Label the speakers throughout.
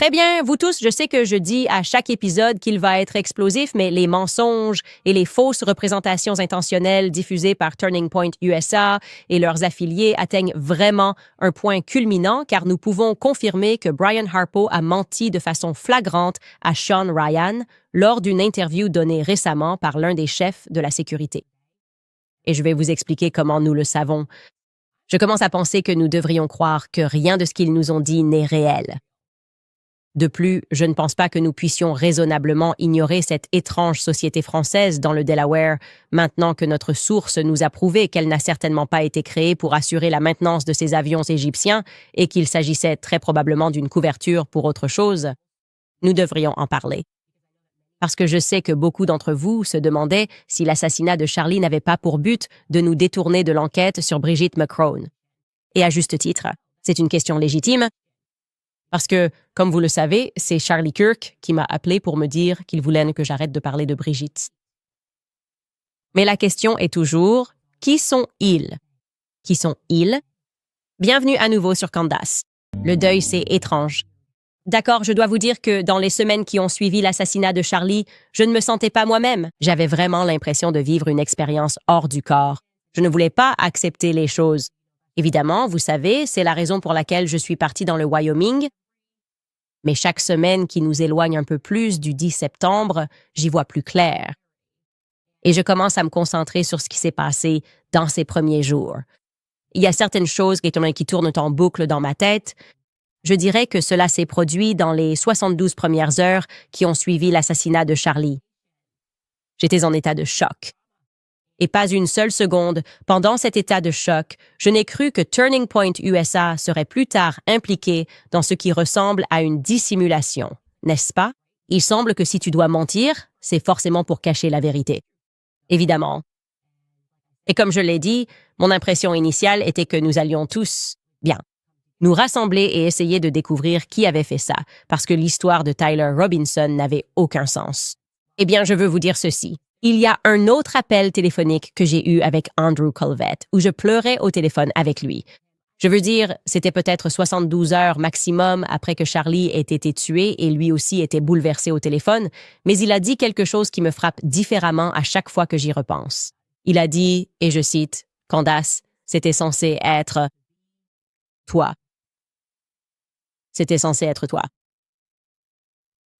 Speaker 1: Très bien, vous tous, je sais que je dis à chaque épisode qu'il va être explosif, mais les mensonges et les fausses représentations intentionnelles diffusées par Turning Point USA et leurs affiliés atteignent vraiment un point culminant car nous pouvons confirmer que Brian Harpo a menti de façon flagrante à Sean Ryan lors d'une interview donnée récemment par l'un des chefs de la sécurité. Et je vais vous expliquer comment nous le savons. Je commence à penser que nous devrions croire que rien de ce qu'ils nous ont dit n'est réel. De plus, je ne pense pas que nous puissions raisonnablement ignorer cette étrange société française dans le Delaware, maintenant que notre source nous a prouvé qu'elle n'a certainement pas été créée pour assurer la maintenance de ces avions égyptiens et qu'il s'agissait très probablement d'une couverture pour autre chose. Nous devrions en parler. Parce que je sais que beaucoup d'entre vous se demandaient si l'assassinat de Charlie n'avait pas pour but de nous détourner de l'enquête sur Brigitte McCrone. Et à juste titre, c'est une question légitime, parce que, comme vous le savez, c'est Charlie Kirk qui m'a appelé pour me dire qu'il voulait que j'arrête de parler de Brigitte. Mais la question est toujours, qui sont-ils? Qui sont-ils? Bienvenue à nouveau sur Candace. Le deuil, c'est étrange. D'accord, je dois vous dire que dans les semaines qui ont suivi l'assassinat de Charlie, je ne me sentais pas moi-même. J'avais vraiment l'impression de vivre une expérience hors du corps. Je ne voulais pas accepter les choses. Évidemment, vous savez, c'est la raison pour laquelle je suis partie dans le Wyoming. Mais chaque semaine qui nous éloigne un peu plus du 10 septembre, j'y vois plus clair. Et je commence à me concentrer sur ce qui s'est passé dans ces premiers jours. Il y a certaines choses qui tournent en boucle dans ma tête. Je dirais que cela s'est produit dans les 72 premières heures qui ont suivi l'assassinat de Charlie. J'étais en état de choc. Et pas une seule seconde, pendant cet état de choc, je n'ai cru que Turning Point USA serait plus tard impliqué dans ce qui ressemble à une dissimulation, n'est-ce pas? Il semble que si tu dois mentir, c'est forcément pour cacher la vérité. Évidemment. Et comme je l'ai dit, mon impression initiale était que nous allions tous, nous rassembler et essayer de découvrir qui avait fait ça, parce que l'histoire de Tyler Robinson n'avait aucun sens. Eh bien, je veux vous dire ceci. Il y a un autre appel téléphonique que j'ai eu avec Andrew Colvette, où je pleurais au téléphone avec lui. Je veux dire, c'était peut-être 72 heures maximum après que Charlie ait été tué et lui aussi était bouleversé au téléphone, mais il a dit quelque chose qui me frappe différemment à chaque fois que j'y repense. Il a dit, et je cite, « Candace, c'était censé être toi. C'était censé être toi. »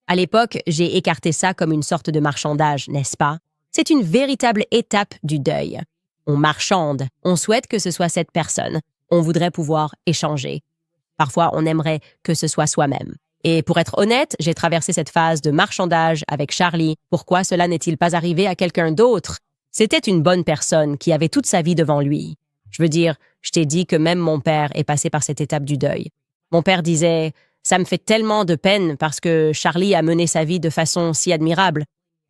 Speaker 1: À l'époque, j'ai écarté ça comme une sorte de marchandage, n'est-ce pas? C'est une véritable étape du deuil. On marchande, on souhaite que ce soit cette personne, on voudrait pouvoir échanger. Parfois, on aimerait que ce soit soi-même. Et pour être honnête, j'ai traversé cette phase de marchandage avec Charlie. Pourquoi cela n'est-il pas arrivé à quelqu'un d'autre? C'était une bonne personne qui avait toute sa vie devant lui. Je veux dire, je t'ai dit que même mon père est passé par cette étape du deuil. Mon père disait « Ça me fait tellement de peine parce que Charlie a mené sa vie de façon si admirable. »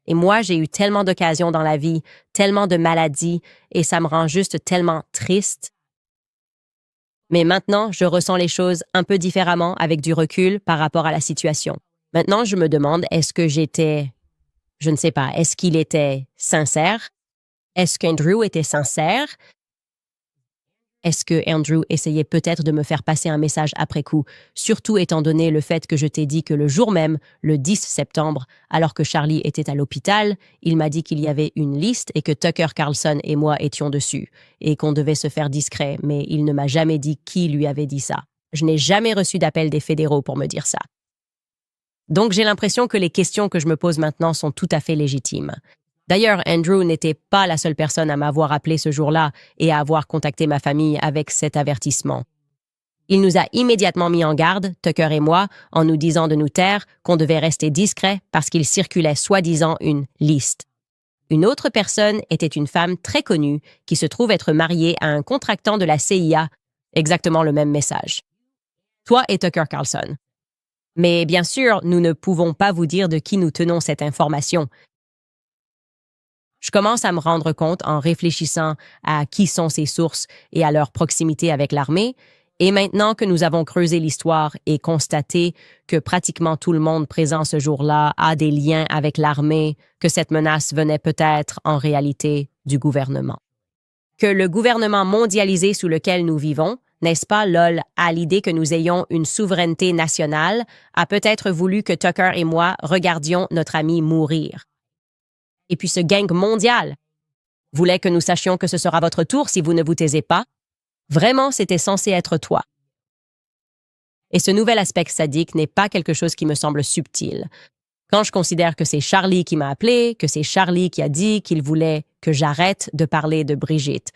Speaker 1: Et moi, j'ai eu tellement d'occasions dans la vie, tellement de maladies, et ça me rend juste tellement triste. Mais maintenant, je ressens les choses un peu différemment avec du recul par rapport à la situation. Maintenant, je me demande, je ne sais pas, est-ce qu'il était sincère? Est-ce qu'Andrew était sincère? Est-ce que Andrew essayait peut-être de me faire passer un message après coup, surtout étant donné le fait que je t'ai dit que le jour même, le 10 septembre, alors que Charlie était à l'hôpital, il m'a dit qu'il y avait une liste et que Tucker Carlson et moi étions dessus, et qu'on devait se faire discret, mais il ne m'a jamais dit qui lui avait dit ça. Je n'ai jamais reçu d'appel des fédéraux pour me dire ça. Donc j'ai l'impression que les questions que je me pose maintenant sont tout à fait légitimes. D'ailleurs, Andrew n'était pas la seule personne à m'avoir appelé ce jour-là et à avoir contacté ma famille avec cet avertissement. Il nous a immédiatement mis en garde, Tucker et moi, en nous disant de nous taire, qu'on devait rester discret parce qu'il circulait soi-disant une liste. Une autre personne était une femme très connue qui se trouve être mariée à un contractant de la CIA, exactement le même message. Toi et Tucker Carlson. Mais bien sûr, nous ne pouvons pas vous dire de qui nous tenons cette information. Je commence à me rendre compte en réfléchissant à qui sont ces sources et à leur proximité avec l'armée, et maintenant que nous avons creusé l'histoire et constaté que pratiquement tout le monde présent ce jour-là a des liens avec l'armée, que cette menace venait peut-être en réalité du gouvernement. Que le gouvernement mondialisé sous lequel nous vivons n'est-ce pas, lol, à l'idée que nous ayons une souveraineté nationale, a peut-être voulu que Tucker et moi regardions notre ami mourir. Et puis ce gang mondial voulait que nous sachions que ce sera votre tour si vous ne vous taisez pas. Vraiment, c'était censé être toi. Et ce nouvel aspect sadique n'est pas quelque chose qui me semble subtil. Quand je considère que c'est Charlie qui m'a appelé, que c'est Charlie qui a dit qu'il voulait que j'arrête de parler de Brigitte.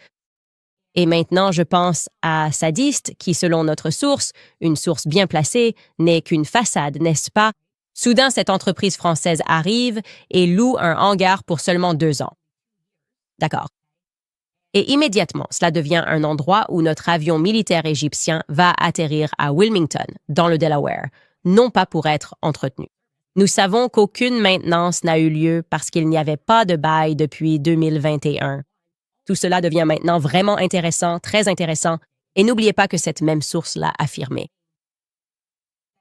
Speaker 1: Et maintenant, je pense à Sadiste, qui, selon notre source, une source bien placée, n'est qu'une façade, n'est-ce pas? Soudain, cette entreprise française arrive et loue un hangar pour seulement 2 ans. D'accord. Et immédiatement, cela devient un endroit où notre avion militaire égyptien va atterrir à Wilmington, dans le Delaware, non pas pour être entretenu. Nous savons qu'aucune maintenance n'a eu lieu parce qu'il n'y avait pas de bail depuis 2021. Tout cela devient maintenant vraiment intéressant, très intéressant, et n'oubliez pas que cette même source l'a affirmé.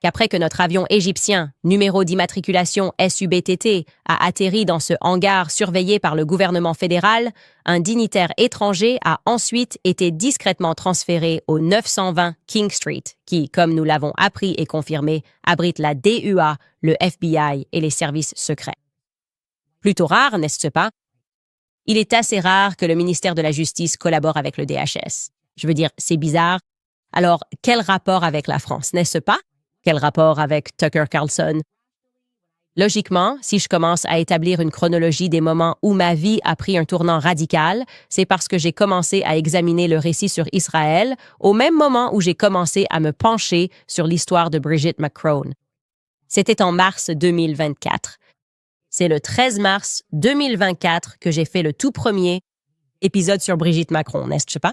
Speaker 1: Qu'après que notre avion égyptien, numéro d'immatriculation SUBTT, a atterri dans ce hangar surveillé par le gouvernement fédéral, un dignitaire étranger a ensuite été discrètement transféré au 920 King Street, qui, comme nous l'avons appris et confirmé, abrite la DUA, le FBI et les services secrets. Plutôt rare, n'est-ce pas? Il est assez rare que le ministère de la Justice collabore avec le DHS. Je veux dire, c'est bizarre. Alors, quel rapport avec la France, n'est-ce pas? Quel rapport avec Tucker Carlson? Logiquement, si je commence à établir une chronologie des moments où ma vie a pris un tournant radical, c'est parce que j'ai commencé à examiner le récit sur Israël au même moment où j'ai commencé à me pencher sur l'histoire de Brigitte McCrone. C'était en mars 2024. C'est le 13 mars 2024 que j'ai fait le tout premier épisode sur Brigitte Macron, n'est-ce pas?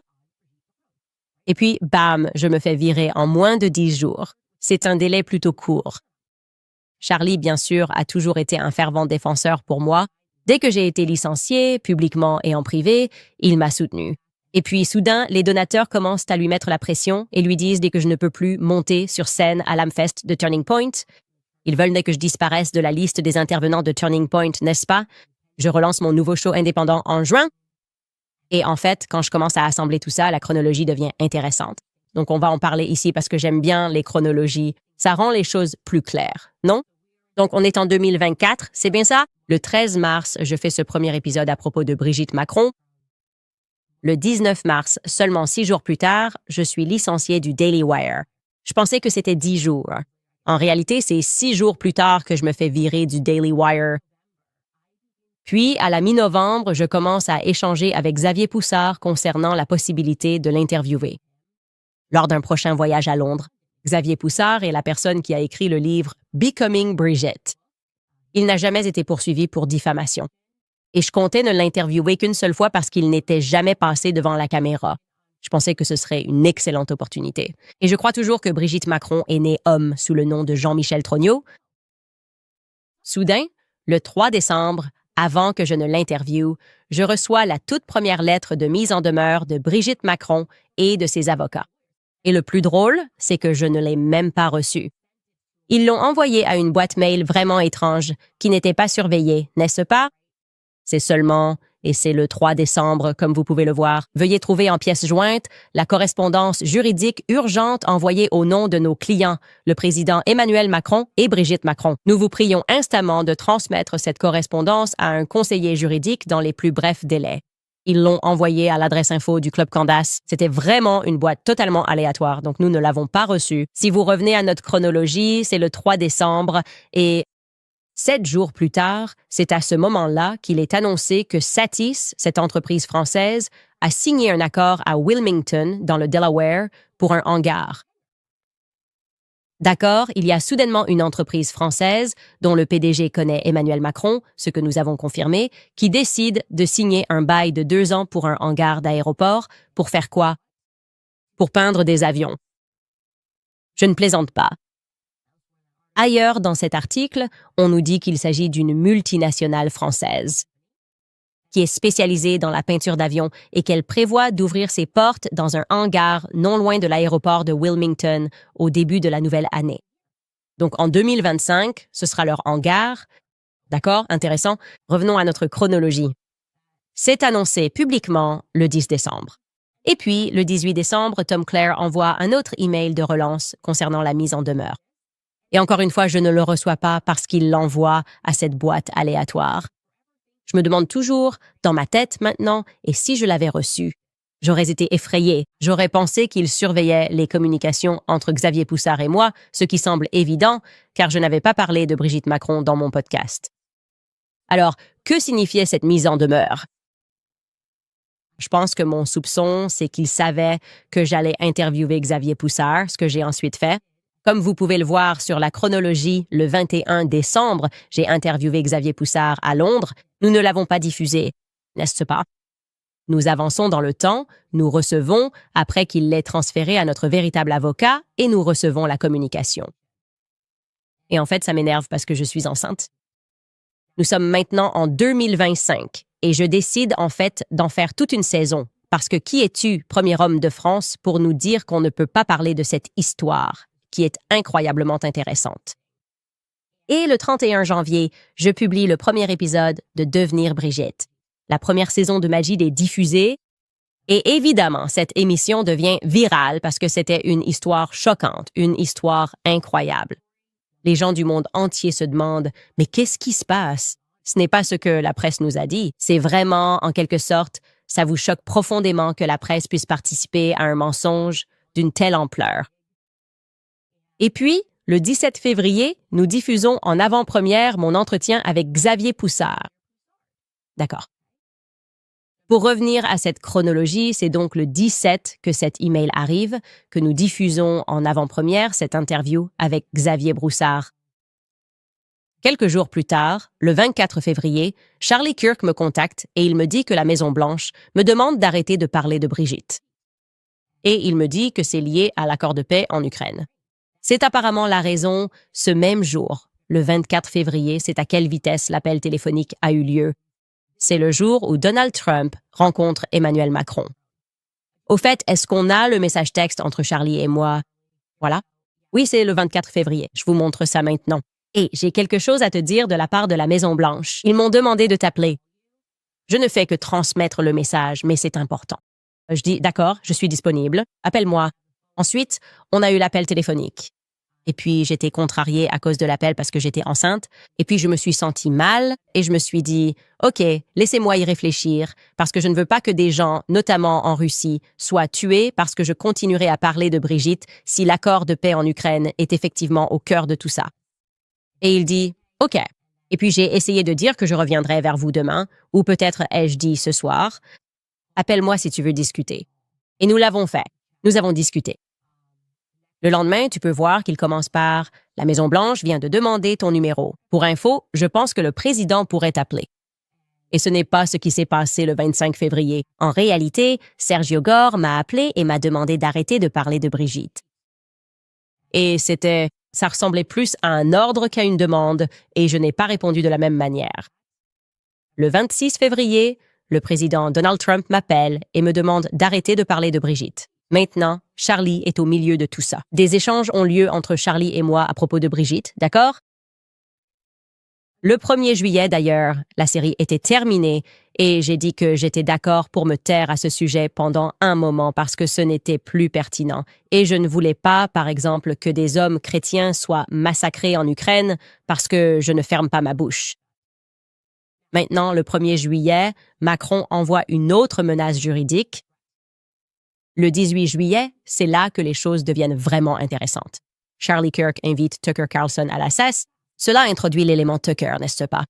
Speaker 1: Et puis, bam, je me fais virer en moins de 10 jours. C'est un délai plutôt court. Charlie, bien sûr, a toujours été un fervent défenseur pour moi. Dès que j'ai été licenciée, publiquement et en privé, il m'a soutenu. Et puis, soudain, les donateurs commencent à lui mettre la pression et lui disent dès que je ne peux plus monter sur scène à l'Amfest de Turning Point. Ils veulent que je disparaisse de la liste des intervenants de Turning Point, n'est-ce pas? Je relance mon nouveau show indépendant en juin. Et en fait, quand je commence à assembler tout ça, la chronologie devient intéressante. Donc, on va en parler ici parce que j'aime bien les chronologies. Ça rend les choses plus claires, non? Donc, on est en 2024, c'est bien ça? Le 13 mars, je fais ce premier épisode à propos de Brigitte Macron. Le 19 mars, seulement 6 jours plus tard, je suis licenciée du Daily Wire. Je pensais que c'était 10 jours. En réalité, c'est 6 jours plus tard que je me fais virer du Daily Wire. Puis, à la mi-novembre, je commence à échanger avec Xavier Poussard concernant la possibilité de l'interviewer. Lors d'un prochain voyage à Londres, Xavier Poussard est la personne qui a écrit le livre Becoming Brigitte. Il n'a jamais été poursuivi pour diffamation. Et je comptais ne l'interviewer qu'une seule fois parce qu'il n'était jamais passé devant la caméra. Je pensais que ce serait une excellente opportunité. Et je crois toujours que Brigitte Macron est née homme sous le nom de Jean-Michel Trogneux. Soudain, le 3 décembre, avant que je ne l'interviewe, je reçois la toute première lettre de mise en demeure de Brigitte Macron et de ses avocats. Et le plus drôle, c'est que je ne l'ai même pas reçue. Ils l'ont envoyée à une boîte mail vraiment étrange, qui n'était pas surveillée, n'est-ce pas? C'est seulement, et c'est le 3 décembre, comme vous pouvez le voir, veuillez trouver en pièce jointe la correspondance juridique urgente envoyée au nom de nos clients, le président Emmanuel Macron et Brigitte Macron. Nous vous prions instamment de transmettre cette correspondance à un conseiller juridique dans les plus brefs délais. Ils l'ont envoyé à l'adresse info du Club Candace. C'était vraiment une boîte totalement aléatoire, donc nous ne l'avons pas reçue. Si vous revenez à notre chronologie, c'est le 3 décembre et 7 jours plus tard, c'est à ce moment-là qu'il est annoncé que Satis, cette entreprise française, a signé un accord à Wilmington, dans le Delaware, pour un hangar. D'accord, il y a soudainement une entreprise française, dont le PDG connaît Emmanuel Macron, ce que nous avons confirmé, qui décide de signer un bail de 2 ans pour un hangar d'aéroport. Pour faire quoi? Pour peindre des avions. Je ne plaisante pas. Ailleurs dans cet article, on nous dit qu'il s'agit d'une multinationale française qui est spécialisée dans la peinture d'avions et qu'elle prévoit d'ouvrir ses portes dans un hangar non loin de l'aéroport de Wilmington au début de la nouvelle année. Donc en 2025, ce sera leur hangar. D'accord? Intéressant. Revenons à notre chronologie. C'est annoncé publiquement le 10 décembre. Et puis, le 18 décembre, Tom Claire envoie un autre email de relance concernant la mise en demeure. Et encore une fois, je ne le reçois pas parce qu'il l'envoie à cette boîte aléatoire. Je me demande toujours, dans ma tête maintenant, et si je l'avais reçu? J'aurais été effrayée. J'aurais pensé qu'il surveillait les communications entre Xavier Poussard et moi, ce qui semble évident, car je n'avais pas parlé de Brigitte Macron dans mon podcast. Alors, que signifiait cette mise en demeure? Je pense que mon soupçon, c'est qu'il savait que j'allais interviewer Xavier Poussard, ce que j'ai ensuite fait. Comme vous pouvez le voir sur la chronologie, le 21 décembre, j'ai interviewé Xavier Poussard à Londres. Nous ne l'avons pas diffusé, n'est-ce pas? Nous avançons dans le temps, nous recevons, après qu'il l'ait transféré à notre véritable avocat, et nous recevons la communication. Et en fait, ça m'énerve parce que je suis enceinte. Nous sommes maintenant en 2025, et je décide en fait d'en faire toute une saison, parce que qui es-tu, premier homme de France, pour nous dire qu'on ne peut pas parler de cette histoire, qui est incroyablement intéressante? Et le 31 janvier, je publie le premier épisode de Devenir Brigitte. La première saison de Magid est diffusée et évidemment, cette émission devient virale parce que c'était une histoire choquante, une histoire incroyable. Les gens du monde entier se demandent « Mais qu'est-ce qui se passe ?» Ce n'est pas ce que la presse nous a dit. C'est vraiment, en quelque sorte, ça vous choque profondément que la presse puisse participer à un mensonge d'une telle ampleur. Et puis, le 17 février, nous diffusons en avant-première mon entretien avec Xavier Poussard. D'accord. Pour revenir à cette chronologie, c'est donc le 17 que cet email arrive, que nous diffusons en avant-première cette interview avec Xavier Poussard. Quelques jours plus tard, le 24 février, Charlie Kirk me contacte et il me dit que la Maison-Blanche me demande d'arrêter de parler de Brigitte. Et il me dit que c'est lié à l'accord de paix en Ukraine. C'est apparemment la raison, ce même jour, le 24 février, c'est à quelle vitesse l'appel téléphonique a eu lieu. C'est le jour où Donald Trump rencontre Emmanuel Macron. Au fait, est-ce qu'on a le message texte entre Charlie et moi? Voilà. Oui, c'est le 24 février. Je vous montre ça maintenant. Et j'ai quelque chose à te dire de la part de la Maison-Blanche. Ils m'ont demandé de t'appeler. Je ne fais que transmettre le message, mais c'est important. Je dis, d'accord, je suis disponible. Appelle-moi. Ensuite, on a eu l'appel téléphonique. Et puis, j'étais contrariée à cause de l'appel parce que j'étais enceinte. Et puis, je me suis sentie mal et je me suis dit, OK, laissez-moi y réfléchir parce que je ne veux pas que des gens, notamment en Russie, soient tués parce que je continuerai à parler de Brigitte si l'accord de paix en Ukraine est effectivement au cœur de tout ça. Et il dit, OK. Et puis, j'ai essayé de dire que je reviendrai vers vous demain, ou peut-être ai-je dit ce soir. Appelle-moi si tu veux discuter. Et nous l'avons fait. Nous avons discuté. Le lendemain, tu peux voir qu'il commence par « La Maison-Blanche vient de demander ton numéro. Pour info, je pense que le président pourrait t'appeler. » Et ce n'est pas ce qui s'est passé le 25 février. En réalité, Sergio Gore m'a appelé et m'a demandé d'arrêter de parler de Brigitte. Et ça ressemblait plus à un ordre qu'à une demande, et je n'ai pas répondu de la même manière. Le 26 février, le président Donald Trump m'appelle et me demande d'arrêter de parler de Brigitte. Maintenant, Charlie est au milieu de tout ça. Des échanges ont lieu entre Charlie et moi à propos de Brigitte, d'accord? Le 1er juillet, d'ailleurs, la série était terminée et j'ai dit que j'étais d'accord pour me taire à ce sujet pendant un moment parce que ce n'était plus pertinent. Et je ne voulais pas, par exemple, que des hommes chrétiens soient massacrés en Ukraine parce que je ne ferme pas ma bouche. Maintenant, le 1er juillet, Macron envoie une autre menace juridique. Le 18 juillet, c'est là que les choses deviennent vraiment intéressantes. Charlie Kirk invite Tucker Carlson à la cesse. Cela introduit l'élément Tucker, n'est-ce pas?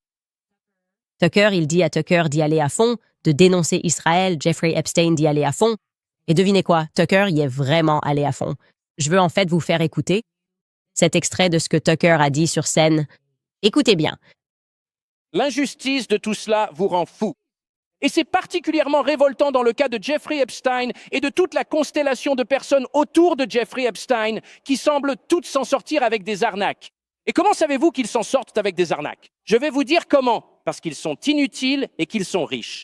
Speaker 1: Tucker, il dit à Tucker d'y aller à fond, de dénoncer Israël, Jeffrey Epstein d'y aller à fond. Et devinez quoi, Tucker y est vraiment allé à fond. Je veux en fait vous faire écouter cet extrait de ce que Tucker a dit sur scène. Écoutez bien.
Speaker 2: L'injustice de tout cela vous rend fou. Et c'est particulièrement révoltant dans le cas de Jeffrey Epstein et de toute la constellation de personnes autour de Jeffrey Epstein qui semblent toutes s'en sortir avec des arnaques. Et comment savez-vous qu'ils s'en sortent avec des arnaques? Je vais vous dire comment. Parce qu'ils sont inutiles et qu'ils sont riches.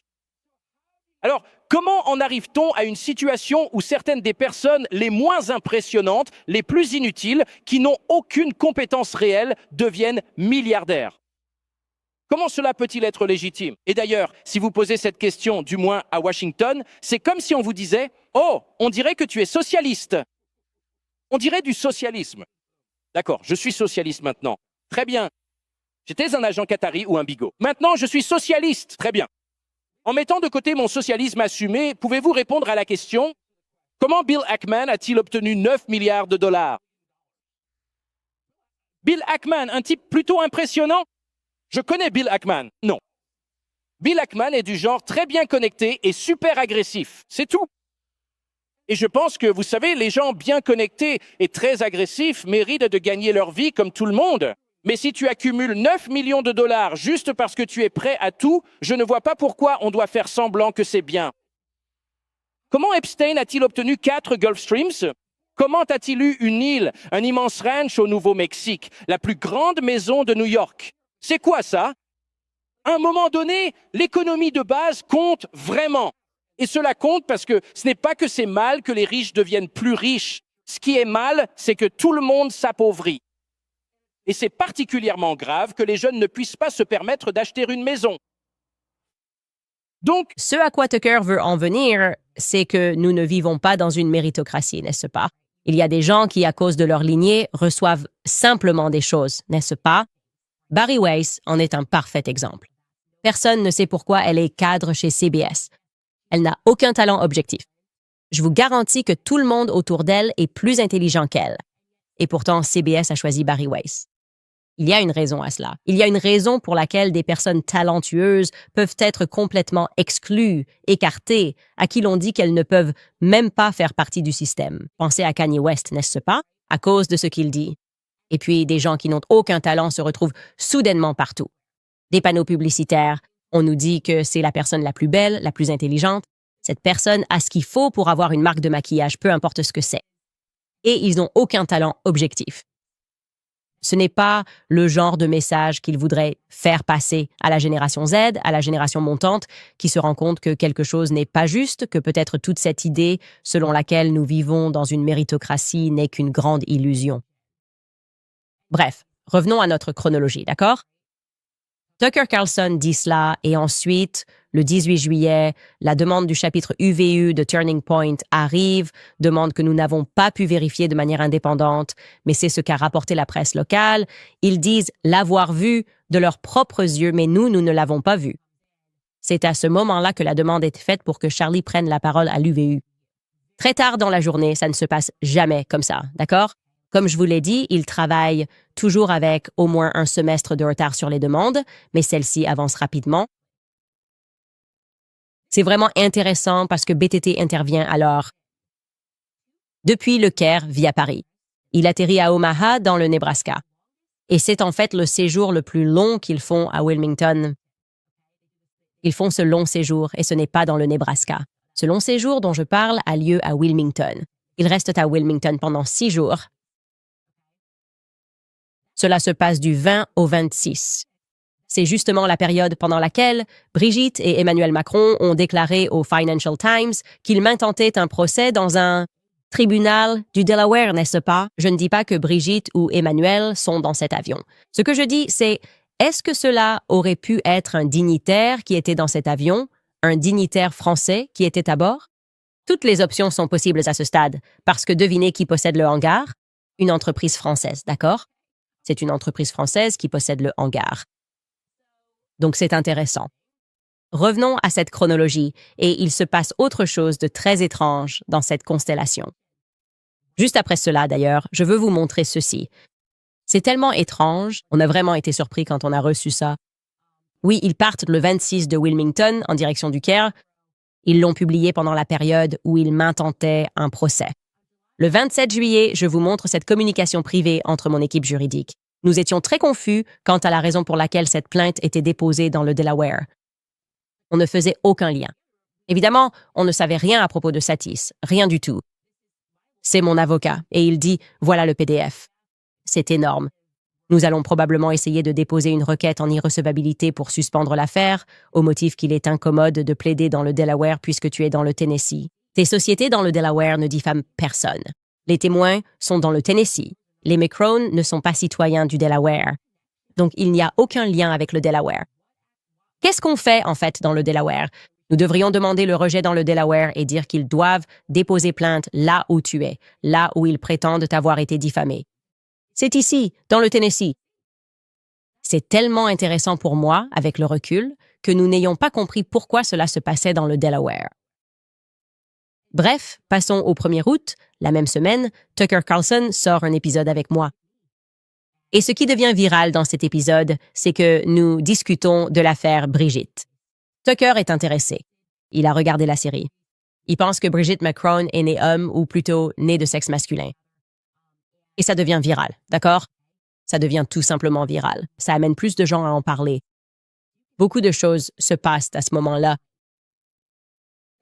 Speaker 2: Alors, comment en arrive-t-on à une situation où certaines des personnes les moins impressionnantes, les plus inutiles, qui n'ont aucune compétence réelle, deviennent milliardaires? Comment cela peut-il être légitime? Et d'ailleurs, si vous posez cette question, du moins à Washington, c'est comme si on vous disait « Oh, on dirait que tu es socialiste !» On dirait du socialisme. D'accord, je suis socialiste maintenant. Très bien. J'étais un agent qatari ou un bigot. Maintenant, je suis socialiste. Très bien. En mettant de côté mon socialisme assumé, pouvez-vous répondre à la question « Comment Bill Ackman a-t-il obtenu 9 milliards de dollars ?» Bill Ackman, un type plutôt impressionnant? Je connais Bill Ackman. Non. Bill Ackman est du genre très bien connecté et super agressif. C'est tout. Et je pense que, vous savez, les gens bien connectés et très agressifs méritent de gagner leur vie comme tout le monde. Mais si tu accumules 9 millions de dollars juste parce que tu es prêt à tout, je ne vois pas pourquoi on doit faire semblant que c'est bien. Comment Epstein a-t-il obtenu 4 Gulfstreams? Comment a-t-il eu une île, un immense ranch au Nouveau-Mexique, la plus grande maison de New York? C'est quoi ça? À un moment donné, l'économie de base compte vraiment. Et cela compte parce que ce n'est pas que c'est mal que les riches deviennent plus riches. Ce qui est mal, c'est que tout le monde s'appauvrit. Et c'est particulièrement grave que les jeunes ne puissent pas se permettre d'acheter une maison. Donc,
Speaker 1: Ce à quoi Tucker veut en venir, c'est que nous ne vivons pas dans une méritocratie, n'est-ce pas? Il y a des gens qui, à cause de leur lignée, reçoivent simplement des choses, n'est-ce pas? Barry Weiss en est un parfait exemple. Personne ne sait pourquoi elle est cadre chez CBS. Elle n'a aucun talent objectif. Je vous garantis que tout le monde autour d'elle est plus intelligent qu'elle. Et pourtant, CBS a choisi Barry Weiss. Il y a une raison à cela. Il y a une raison pour laquelle des personnes talentueuses peuvent être complètement exclues, écartées, à qui l'on dit qu'elles ne peuvent même pas faire partie du système. Pensez à Kanye West, n'est-ce pas? À cause de ce qu'il dit. Et puis, des gens qui n'ont aucun talent se retrouvent soudainement partout. Des panneaux publicitaires, on nous dit que c'est la personne la plus belle, la plus intelligente. Cette personne a ce qu'il faut pour avoir une marque de maquillage, peu importe ce que c'est. Et ils n'ont aucun talent objectif. Ce n'est pas le genre de message qu'ils voudraient faire passer à la génération Z, à la génération montante, qui se rend compte que quelque chose n'est pas juste, que peut-être toute cette idée selon laquelle nous vivons dans une méritocratie n'est qu'une grande illusion. Bref, revenons à notre chronologie, d'accord? Tucker Carlson dit cela et ensuite, le 18 juillet, la demande du chapitre UVU de Turning Point arrive, demande que nous n'avons pas pu vérifier de manière indépendante, mais c'est ce qu'a rapporté la presse locale. Ils disent l'avoir vu de leurs propres yeux, mais nous ne l'avons pas vu. C'est à ce moment-là que la demande est faite pour que Charlie prenne la parole à l'UVU. Très tard dans la journée, ça ne se passe jamais comme ça, d'accord? Comme je vous l'ai dit, il travaille toujours avec au moins un semestre de retard sur les demandes, mais celle-ci avance rapidement. C'est vraiment intéressant parce que BTT intervient alors depuis le Caire via Paris. Il atterrit à Omaha, dans le Nebraska. Et c'est en fait le séjour le plus long qu'ils font à Wilmington. Ils font ce long séjour et ce n'est pas dans le Nebraska. Ce long séjour dont je parle a lieu à Wilmington. Ils restent à Wilmington pendant 6 jours. Cela se passe du 20 au 26. C'est justement la période pendant laquelle Brigitte et Emmanuel Macron ont déclaré au Financial Times qu'ils m'intentaient un procès dans un tribunal du Delaware, n'est-ce pas? Je ne dis pas que Brigitte ou Emmanuel sont dans cet avion. Ce que je dis, c'est, est-ce que cela aurait pu être un dignitaire qui était dans cet avion, un dignitaire français qui était à bord? Toutes les options sont possibles à ce stade, parce que devinez qui possède le hangar? Une entreprise française, d'accord? C'est une entreprise française qui possède le hangar. Donc c'est intéressant. Revenons à cette chronologie, et il se passe autre chose de très étrange dans cette constellation. Juste après cela, d'ailleurs, je veux vous montrer ceci. C'est tellement étrange, on a vraiment été surpris quand on a reçu ça. Oui, ils partent le 26 de Wilmington en direction du Caire. Ils l'ont publié pendant la période où ils m'intentaient un procès. Le 27 juillet, je vous montre cette communication privée entre mon équipe juridique. Nous étions très confus quant à la raison pour laquelle cette plainte était déposée dans le Delaware. On ne faisait aucun lien. Évidemment, on ne savait rien à propos de Satis, rien du tout. C'est mon avocat, et il dit « Voilà le PDF ». C'est énorme. Nous allons probablement essayer de déposer une requête en irrecevabilité pour suspendre l'affaire, au motif qu'il est incommode de plaider dans le Delaware puisque tu es dans le Tennessee. Tes sociétés dans le Delaware ne diffament personne. Les témoins sont dans le Tennessee. Les McCrone ne sont pas citoyens du Delaware. Donc, il n'y a aucun lien avec le Delaware. Qu'est-ce qu'on fait, en fait, dans le Delaware? Nous devrions demander le rejet dans le Delaware et dire qu'ils doivent déposer plainte là où tu es, là où ils prétendent avoir été diffamés. C'est ici, dans le Tennessee. C'est tellement intéressant pour moi, avec le recul, que nous n'ayons pas compris pourquoi cela se passait dans le Delaware. Bref, passons au 1er août. La même semaine, Tucker Carlson sort un épisode avec moi. Et ce qui devient viral dans cet épisode, c'est que nous discutons de l'affaire Brigitte. Tucker est intéressé. Il a regardé la série. Il pense que Brigitte McCrone est née homme ou plutôt née de sexe masculin. Et ça devient viral, d'accord? Ça devient tout simplement viral. Ça amène plus de gens à en parler. Beaucoup de choses se passent à ce moment-là.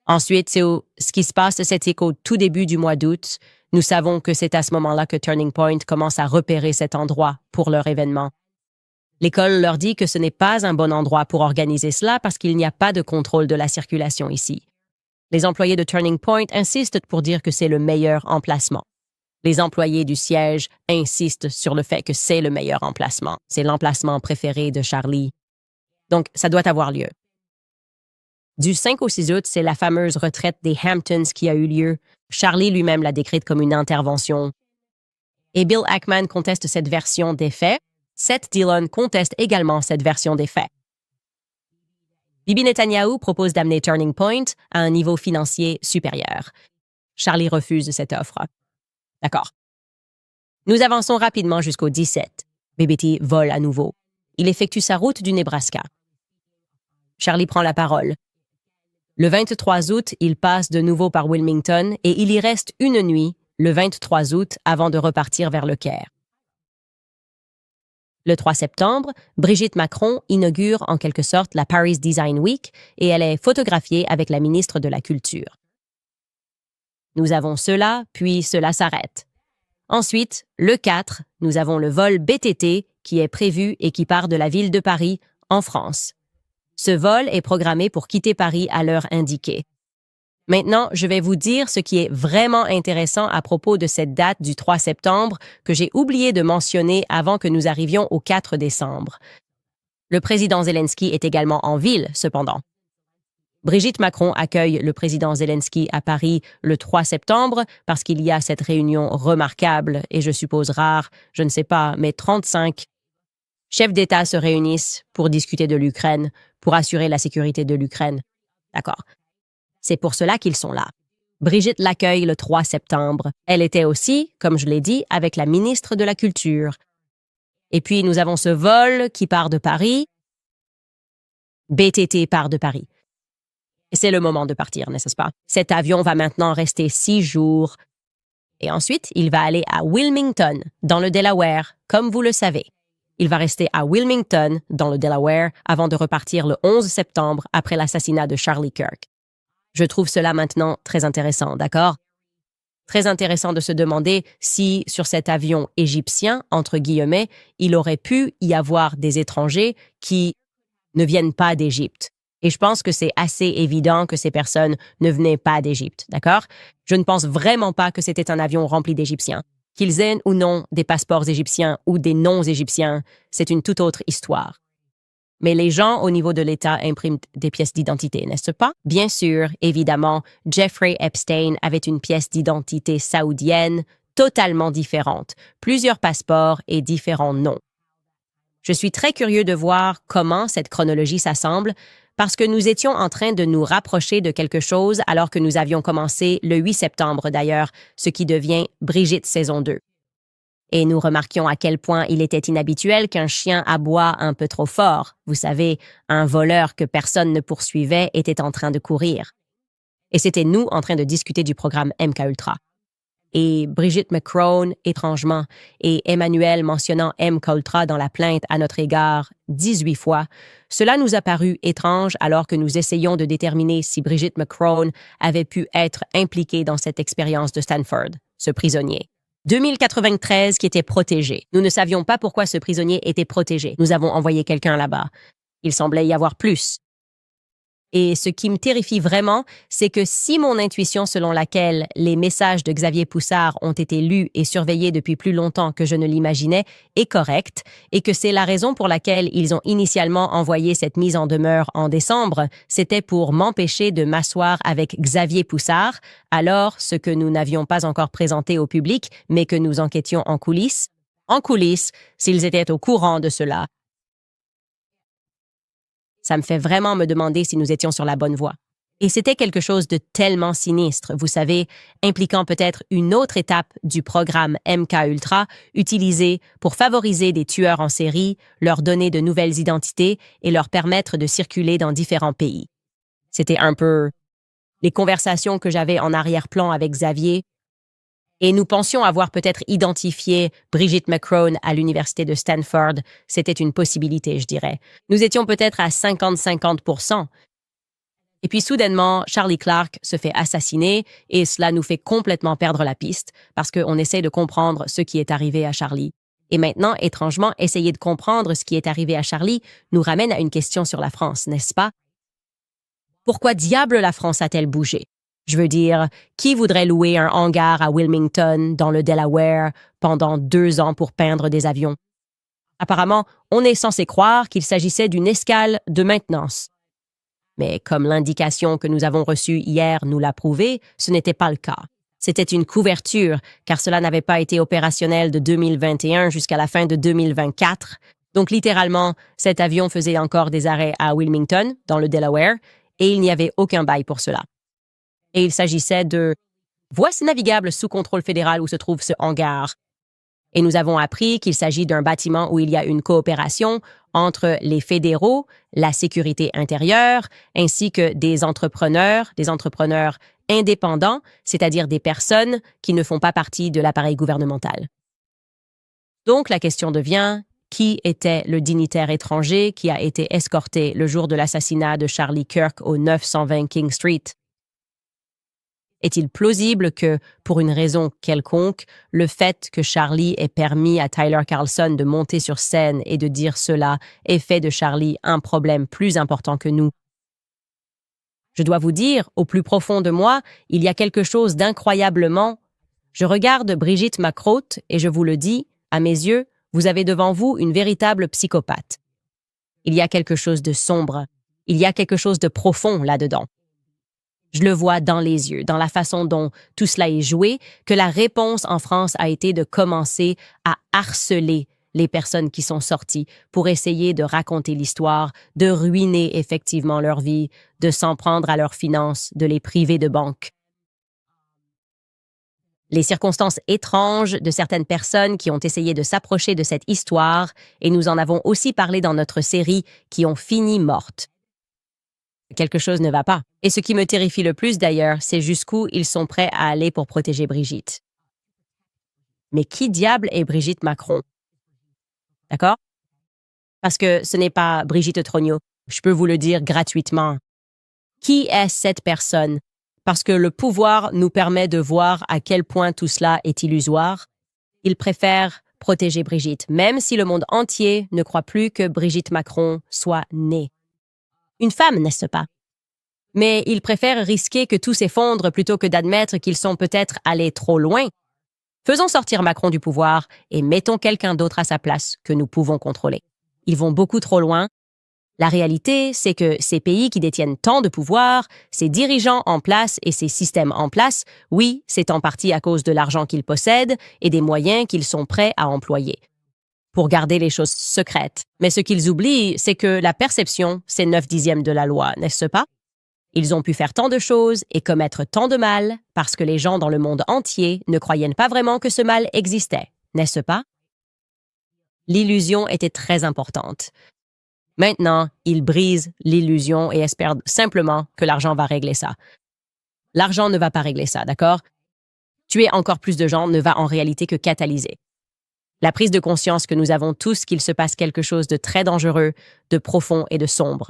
Speaker 1: Ensuite, ce qui se passe, c'est qu'au tout début du mois d'août, nous savons que c'est à ce moment-là que Turning Point commence à repérer cet endroit pour leur événement. L'école leur dit que ce n'est pas un bon endroit pour organiser cela parce qu'il n'y a pas de contrôle de la circulation ici. Les employés de Turning Point insistent pour dire que c'est le meilleur emplacement. Les employés du siège insistent sur le fait que c'est le meilleur emplacement. C'est l'emplacement préféré de Charlie. Donc, ça doit avoir lieu. Du 5 au 6 août, c'est la fameuse retraite des Hamptons qui a eu lieu. Charlie lui-même l'a décrite comme une intervention. Et Bill Ackman conteste cette version des faits. Seth Dillon conteste également cette version des faits. Bibi Netanyahu propose d'amener Turning Point à un niveau financier supérieur. Charlie refuse cette offre. D'accord. Nous avançons rapidement jusqu'au 17. BBT vole à nouveau. Il effectue sa route du Nebraska. Charlie prend la parole. Le 23 août, il passe de nouveau par Wilmington et il y reste une nuit, le 23 août, avant de repartir vers le Caire. Le 3 septembre, Brigitte Macron inaugure en quelque sorte la Paris Design Week et elle est photographiée avec la ministre de la Culture. Nous avons cela, puis cela s'arrête. Ensuite, le 4, nous avons le vol BTT qui est prévu et qui part de la ville de Paris, en France. Ce vol est programmé pour quitter Paris à l'heure indiquée. Maintenant, je vais vous dire ce qui est vraiment intéressant à propos de cette date du 3 septembre que j'ai oublié de mentionner avant que nous arrivions au 4 décembre. Le président Zelensky est également en ville, cependant. Brigitte Macron accueille le président Zelensky à Paris le 3 septembre parce qu'il y a cette réunion remarquable et je suppose rare, je ne sais pas, mais 35 chefs d'État se réunissent pour discuter de l'Ukraine, pour assurer la sécurité de l'Ukraine. D'accord. C'est pour cela qu'ils sont là. Brigitte l'accueille le 3 septembre. Elle était aussi, comme je l'ai dit, avec la ministre de la Culture. Et puis, nous avons ce vol qui part de Paris. BTT part de Paris. C'est le moment de partir, n'est-ce pas? Cet avion va maintenant rester 6 jours. Et ensuite, il va aller à Wilmington, dans le Delaware, comme vous le savez. Il va rester à Wilmington, dans le Delaware, avant de repartir le 11 septembre après l'assassinat de Charlie Kirk. Je trouve cela maintenant très intéressant, d'accord? Très intéressant de se demander si, sur cet avion égyptien, entre guillemets, il aurait pu y avoir des étrangers qui ne viennent pas d'Égypte. Et je pense que c'est assez évident que ces personnes ne venaient pas d'Égypte, d'accord? Je ne pense vraiment pas que c'était un avion rempli d'Égyptiens. Qu'ils aient ou non des passeports égyptiens ou des noms égyptiens, c'est une toute autre histoire. Mais les gens au niveau de l'État impriment des pièces d'identité, n'est-ce pas? Bien sûr, évidemment, Jeffrey Epstein avait une pièce d'identité saoudienne totalement différente, plusieurs passeports et différents noms. Je suis très curieux de voir comment cette chronologie s'assemble parce que nous étions en train de nous rapprocher de quelque chose alors que nous avions commencé le 8 septembre d'ailleurs, ce qui devient Brigitte saison 2. Et nous remarquions à quel point il était inhabituel qu'un chien aboie un peu trop fort. Vous savez, un voleur que personne ne poursuivait était en train de courir. Et c'était nous en train de discuter du programme MKUltra. Et Brigitte McCrone, étrangement, et Emmanuel mentionnant MKUltra dans la plainte à notre égard 18 fois, cela nous a paru étrange alors que nous essayions de déterminer si Brigitte McCrone avait pu être impliquée dans cette expérience de Stanford, ce prisonnier. 2093 qui était protégé. Nous ne savions pas pourquoi ce prisonnier était protégé. Nous avons envoyé quelqu'un là-bas. Il semblait y avoir plus. Et ce qui me terrifie vraiment, c'est que si mon intuition selon laquelle les messages de Xavier Poussard ont été lus et surveillés depuis plus longtemps que je ne l'imaginais est correcte, et que c'est la raison pour laquelle ils ont initialement envoyé cette mise en demeure en décembre, c'était pour m'empêcher de m'asseoir avec Xavier Poussard, alors ce que nous n'avions pas encore présenté au public, mais que nous enquêtions en coulisses, s'ils étaient au courant de cela. Ça me fait vraiment me demander si nous étions sur la bonne voie. Et c'était quelque chose de tellement sinistre, vous savez, impliquant peut-être une autre étape du programme MKUltra utilisé pour favoriser des tueurs en série, leur donner de nouvelles identités et leur permettre de circuler dans différents pays. C'était un peu les conversations que j'avais en arrière-plan avec Xavier. Et nous pensions avoir peut-être identifié Brigitte McCrone à l'université de Stanford. C'était une possibilité, je dirais. Nous étions peut-être à 50-50%. Et puis soudainement, Charlie Clark se fait assassiner et cela nous fait complètement perdre la piste parce qu'on essaie de comprendre ce qui est arrivé à Charlie. Et maintenant, étrangement, essayer de comprendre ce qui est arrivé à Charlie nous ramène à une question sur la France, n'est-ce pas? Pourquoi diable la France a-t-elle bougé? Je veux dire, qui voudrait louer un hangar à Wilmington, dans le Delaware, pendant 2 ans pour peindre des avions? Apparemment, on est censé croire qu'il s'agissait d'une escale de maintenance. Mais comme l'indication que nous avons reçue hier nous l'a prouvé, ce n'était pas le cas. C'était une couverture, car cela n'avait pas été opérationnel de 2021 jusqu'à la fin de 2024. Donc littéralement, cet avion faisait encore des arrêts à Wilmington, dans le Delaware, et il n'y avait aucun bail pour cela. Et il s'agissait de voies navigables sous contrôle fédéral où se trouve ce hangar. Et nous avons appris qu'il s'agit d'un bâtiment où il y a une coopération entre les fédéraux, la sécurité intérieure, ainsi que des entrepreneurs indépendants, c'est-à-dire des personnes qui ne font pas partie de l'appareil gouvernemental. Donc la question devient, qui était le dignitaire étranger qui a été escorté le jour de l'assassinat de Charlie Kirk au 920 King Street? Est-il plausible que, pour une raison quelconque, le fait que Charlie ait permis à Tyler Carlson de monter sur scène et de dire cela ait fait de Charlie un problème plus important que nous? Je dois vous dire, au plus profond de moi, il y a quelque chose d'incroyablement. Je regarde Brigitte McCrone et je vous le dis, à mes yeux, vous avez devant vous une véritable psychopathe. Il y a quelque chose de sombre, il y a quelque chose de profond là-dedans. Je le vois dans les yeux, dans la façon dont tout cela est joué, que la réponse en France a été de commencer à harceler les personnes qui sont sorties pour essayer de raconter l'histoire, de ruiner effectivement leur vie, de s'en prendre à leurs finances, de les priver de banque. Les circonstances étranges de certaines personnes qui ont essayé de s'approcher de cette histoire, et nous en avons aussi parlé dans notre série, qui ont fini mortes. Quelque chose ne va pas. Et ce qui me terrifie le plus d'ailleurs, c'est jusqu'où ils sont prêts à aller pour protéger Brigitte. Mais qui diable est Brigitte McCrone? D'accord? Parce que ce n'est pas Brigitte Trogneux. Je peux vous le dire gratuitement. Qui est cette personne? Parce que le pouvoir nous permet de voir à quel point tout cela est illusoire. Ils préfèrent protéger Brigitte, même si le monde entier ne croit plus que Brigitte McCrone soit née. Une femme, n'est-ce pas? Mais ils préfèrent risquer que tout s'effondre plutôt que d'admettre qu'ils sont peut-être allés trop loin. Faisons sortir Macron du pouvoir et mettons quelqu'un d'autre à sa place que nous pouvons contrôler. Ils vont beaucoup trop loin. La réalité, c'est que ces pays qui détiennent tant de pouvoir, ces dirigeants en place et ces systèmes en place, oui, c'est en partie à cause de l'argent qu'ils possèdent et des moyens qu'ils sont prêts à employer pour garder les choses secrètes. Mais ce qu'ils oublient, c'est que la perception, c'est 9/10 de la loi, n'est-ce pas? Ils ont pu faire tant de choses et commettre tant de mal parce que les gens dans le monde entier ne croyaient pas vraiment que ce mal existait, n'est-ce pas? L'illusion était très importante. Maintenant, ils brisent l'illusion et espèrent simplement que l'argent va régler ça. L'argent ne va pas régler ça, d'accord? Tuer encore plus de gens ne va en réalité que catalyser la prise de conscience que nous avons tous qu'il se passe quelque chose de très dangereux, de profond et de sombre.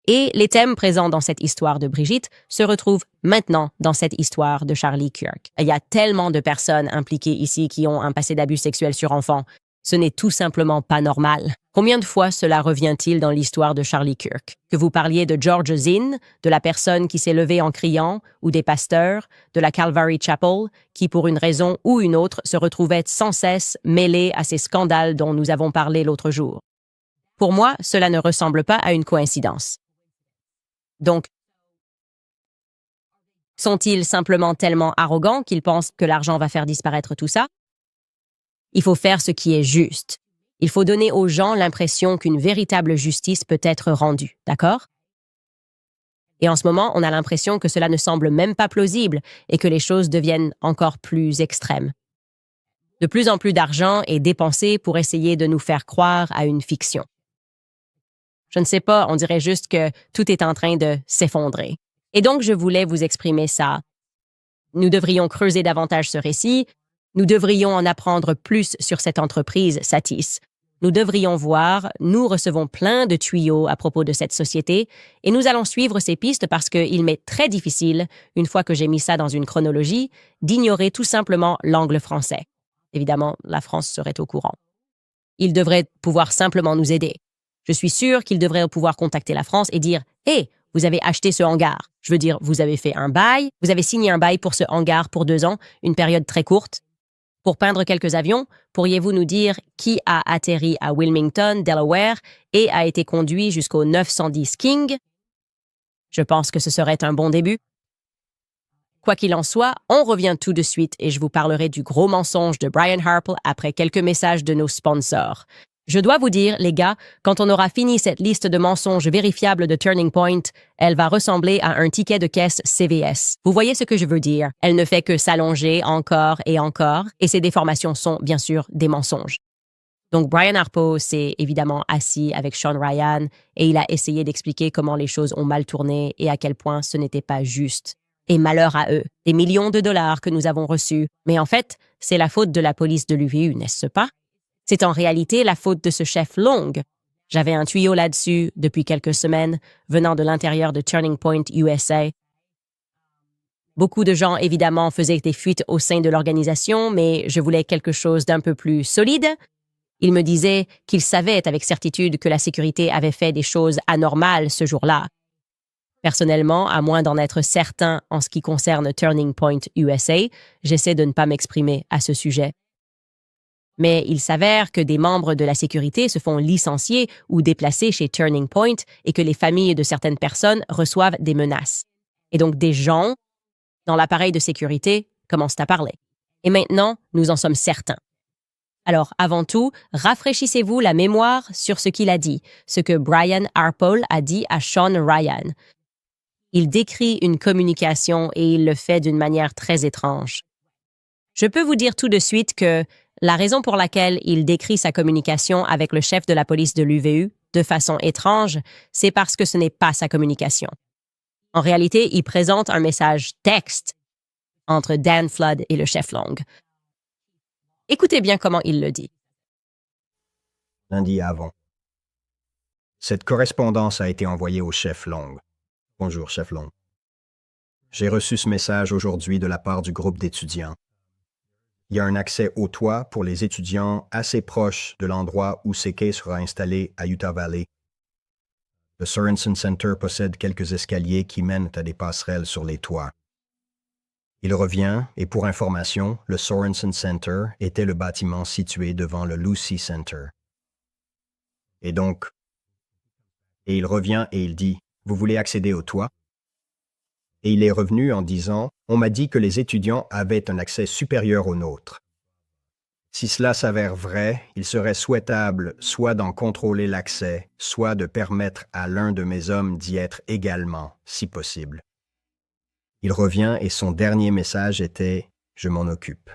Speaker 1: Et les thèmes présents dans cette histoire de Brigitte se retrouvent maintenant dans cette histoire de Charlie Kirk. Il y a tellement de personnes impliquées ici qui ont un passé d'abus sexuels sur enfants. Ce n'est tout simplement pas normal. Combien de fois cela revient-il dans l'histoire de Charlie Kirk? Que vous parliez de George Zinn, de la personne qui s'est levée en criant, ou des pasteurs, de la Calvary Chapel, qui pour une raison ou une autre se retrouvaient sans cesse mêlés à ces scandales dont nous avons parlé l'autre jour. Pour moi, cela ne ressemble pas à une coïncidence. Donc, sont-ils simplement tellement arrogants qu'ils pensent que l'argent va faire disparaître tout ça? Il faut faire ce qui est juste. Il faut donner aux gens l'impression qu'une véritable justice peut être rendue, d'accord? Et en ce moment, on a l'impression que cela ne semble même pas plausible et que les choses deviennent encore plus extrêmes. De plus en plus d'argent est dépensé pour essayer de nous faire croire à une fiction. Je ne sais pas, on dirait juste que tout est en train de s'effondrer. Et donc, je voulais vous exprimer ça. Nous devrions creuser davantage ce récit. Nous devrions en apprendre plus sur cette entreprise, Satis. Nous devrions voir, nous recevons plein de tuyaux à propos de cette société et nous allons suivre ces pistes parce qu'il m'est très difficile, une fois que j'ai mis ça dans une chronologie, d'ignorer tout simplement l'angle français. Évidemment, la France serait au courant. Ils devraient pouvoir simplement nous aider. Je suis sûre qu'ils devraient pouvoir contacter la France et dire « Hé, vous avez acheté ce hangar. Je veux dire, vous avez fait un bail, vous avez signé un bail pour ce hangar pour 2 ans, une période très courte. Pour peindre quelques avions, pourriez-vous nous dire qui a atterri à Wilmington, Delaware, et a été conduit jusqu'au 910 King? Je pense que ce serait un bon début. Quoi qu'il en soit, on revient tout de suite et je vous parlerai du gros mensonge de Brian Harple après quelques messages de nos sponsors. Je dois vous dire, les gars, quand on aura fini cette liste de mensonges vérifiables de Turning Point, elle va ressembler à un ticket de caisse CVS. Vous voyez ce que je veux dire? Elle ne fait que s'allonger encore, et ces déformations sont, bien sûr, des mensonges. Donc, Brian Harpo s'est évidemment assis avec Sean Ryan et il a essayé d'expliquer comment les choses ont mal tourné et à quel point ce n'était pas juste. Et malheur à eux, des millions de dollars que nous avons reçus. Mais en fait, c'est la faute de la police de l'UVU, n'est-ce pas? C'est en réalité la faute de ce chef Long. J'avais un tuyau là-dessus depuis quelques semaines, venant de l'intérieur de Turning Point USA. Beaucoup de gens, évidemment, faisaient des fuites au sein de l'organisation, mais je voulais quelque chose d'un peu plus solide. Ils me disaient qu'ils savaient avec certitude que la sécurité avait fait des choses anormales ce jour-là. Personnellement, à moins d'en être certain en ce qui concerne Turning Point USA, j'essaie de ne pas m'exprimer à ce sujet. Mais il s'avère que des membres de la sécurité se font licencier ou déplacer chez Turning Point et que les familles de certaines personnes reçoivent des menaces. Et donc des gens dans l'appareil de sécurité commencent à parler. Et maintenant, nous en sommes certains. Alors, avant tout, rafraîchissez-vous la mémoire sur ce qu'il a dit, ce que Brian Harpole a dit à Sean Ryan. Il décrit une communication et il le fait d'une manière très étrange. Je peux vous dire tout de suite que la raison pour laquelle il décrit sa communication avec le chef de la police de l'UVU de façon étrange, c'est parce que ce n'est pas sa communication. En réalité, il présente un message texte entre Dan Flood et le chef Long. Écoutez bien comment il le dit.
Speaker 3: Lundi avant. Cette correspondance a été envoyée au chef Long. Bonjour, chef Long. J'ai reçu ce message aujourd'hui de la part du groupe d'étudiants. Il y a un accès au toit pour les étudiants assez proche de l'endroit où CK sera installé à Utah Valley. Le Sorensen Center possède quelques escaliers qui mènent à des passerelles sur les toits. Il revient, et pour information, le Sorensen Center était le bâtiment situé devant le Lucy Center. Et il revient et il dit, « Vous voulez accéder au toit? » Et il est revenu en disant, « On m'a dit que les étudiants avaient un accès supérieur au nôtre. » Si cela s'avère vrai, il serait souhaitable soit d'en contrôler l'accès, soit de permettre à l'un de mes hommes d'y être également, si possible. Il revient et son dernier message était « Je m'en occupe ».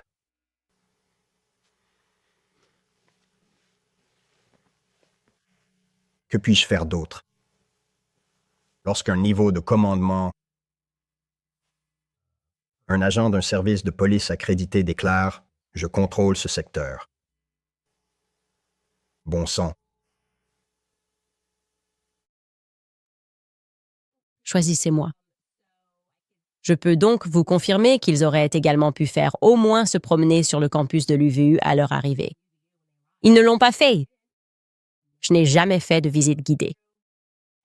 Speaker 3: Que puis-je faire d'autre? Lorsqu'un niveau de commandement, un agent d'un service de police accrédité déclare « Je contrôle ce secteur ». Bon sang.
Speaker 1: Choisissez-moi. Je peux donc vous confirmer qu'ils auraient également pu faire au moins se promener sur le campus de l'UVU à leur arrivée. Ils ne l'ont pas fait. Je n'ai jamais fait de visite guidée.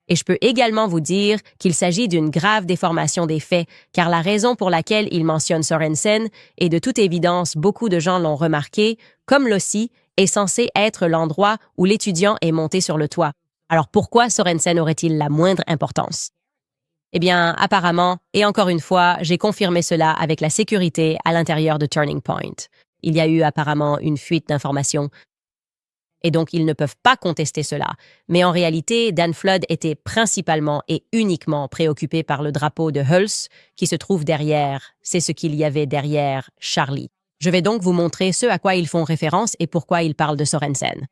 Speaker 1: Et je peux également vous dire qu'il s'agit d'une grave déformation des faits, car la raison pour laquelle il mentionne Sorensen, et de toute évidence beaucoup de gens l'ont remarqué, comme l'OSI, est censé être l'endroit où l'étudiant est monté sur le toit. Alors pourquoi Sorensen aurait-il la moindre importance? Eh bien, apparemment, et encore une fois, j'ai confirmé cela avec la sécurité à l'intérieur de Turning Point. Il y a eu apparemment une fuite d'informations et donc ils ne peuvent pas contester cela. Mais en réalité, Dan Flood était principalement et uniquement préoccupé par le drapeau de Hulse qui se trouve derrière. C'est ce qu'il y avait derrière Charlie. Je vais donc vous montrer ce à quoi ils font référence et pourquoi ils parlent de Sorensen.